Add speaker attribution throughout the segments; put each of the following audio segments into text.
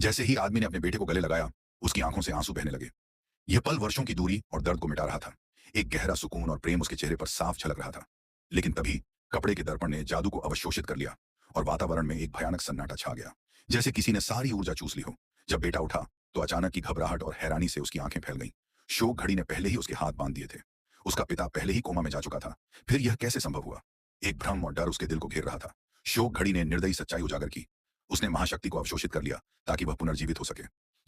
Speaker 1: जैसे ही आदमी ने अपने बेटे को गले लगाया, उसकी आंखों से आंसू बहने लगे। यह पल वर्षों की दूरी और दर्द को मिटा रहा था। एक गहरा सुकून और प्रेम उसके चेहरे पर साफ झलक रहा था। लेकिन तभी कपड़े के दर्पण ने जादू को अवशोषित कर लिया और वातावरण में एक भयानक सन्नाटा छा गया, जैसे किसी ने सारी ऊर्जा चूस ली हो। जब बेटा उठा तो अचानक की घबराहट और हैरानी से उसकी आंखें फैल गईं। शोक घड़ी ने पहले ही उसके हाथ बांध दिए थे। उसका पिता पहले ही कोमा में जा चुका था। फिर यह कैसे संभव हुआ? एक भ्रम और डर उसके दिल को घेर रहा था। शोक घड़ी ने निर्दयी सच्चाई उजागर की। उसने महाशक्ति को अवशोषित कर लिया ताकि वह पुनर्जीवित हो सके।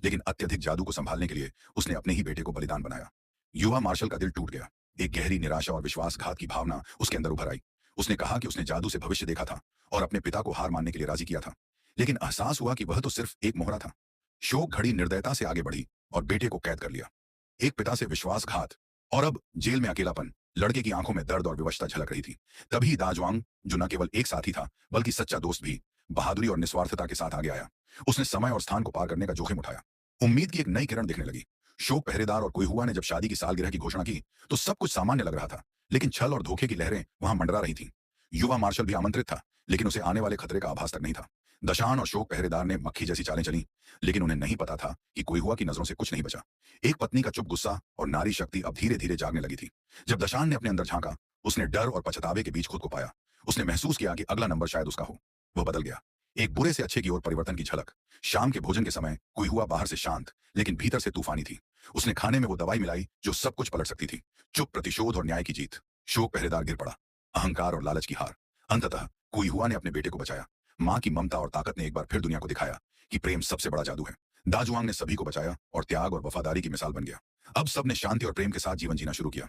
Speaker 1: लेकिन अत्यधिक जादू को संभालने के लिए उसने अपने ही बेटे को बलिदान बनाया। युवा मार्शल का दिल टूट गया। एक गहरी निराशा और विश्वासघात की भावना उसके अंदर उभर आई। उसने कहा कि उसने जादू से भविष्य देखा था और अपने पिता को हार मानने के लिए राजी किया था। लेकिन एहसास हुआ कि वह तो सिर्फ एक मोहरा था। शोक घड़ी निर्दयता से आगे बढ़ी और बेटे को कैद कर लिया। एक पिता से विश्वासघात और अब जेल में अकेलापन। लड़के की आंखों में दर्द और विवशता झलक रही थी। तभी दाजवांग, जो न केवल एक साथी था बल्कि सच्चा दोस्त भी, बहादुरी और निस्वार्थता के साथ आगे आया। उसने समय और स्थान को पार करने का जोखिम उठाया। उम्मीद की एक नई किरण दिखने लगी। शोक पहरेदार और कोई हुआ ने जब शादी की सालगिरह की घोषणा की तो सब कुछ सामान्य लग रहा था। लेकिन छल और धोखे की लहरें वहां मंडरा रही थीं। युवा मार्शल भी आमंत्रित था, लेकिन उसे आने वाले खतरे का आभास तक नहीं था। दशान और शोक पहरेदार ने मक्खी जैसी चालें चली, लेकिन उन्हें नहीं पता था कि कोई हुआ की नजरों से कुछ नहीं बचा। एक पत्नी का चुप गुस्सा और नारी शक्ति अब धीरे धीरे जागने लगी थी। जब दशान ने अपने अंदर झांका, उसने डर और पछतावे के बीच खुद को पाया। उसने महसूस किया कि अगला नंबर शायद उसका हो। वह बदल गया। एक बुरे से अच्छे की ओर परिवर्तन की झलक। शाम के भोजन के समय कोई हुआ बाहर से शांत लेकिन भीतर से तूफानी थी। उसने खाने में वो दवाई मिलाई जो सब कुछ पलट सकती थी। चुप, प्रतिशोध और न्याय की जीत। शोक पहरेदार गिर पड़ा। अहंकार और लालच की हार। अंततः कोई हुआ ने अपने बेटे को बचाया। मां की ममता और ताकत ने एक बार फिर दुनिया को दिखाया कि प्रेम सबसे बड़ा जादू है। दाजुआंग ने सभी को बचाया और त्याग और वफादारी की मिसाल बन गया। अब सबने शांति और प्रेम के साथ जीवन जीना शुरू किया।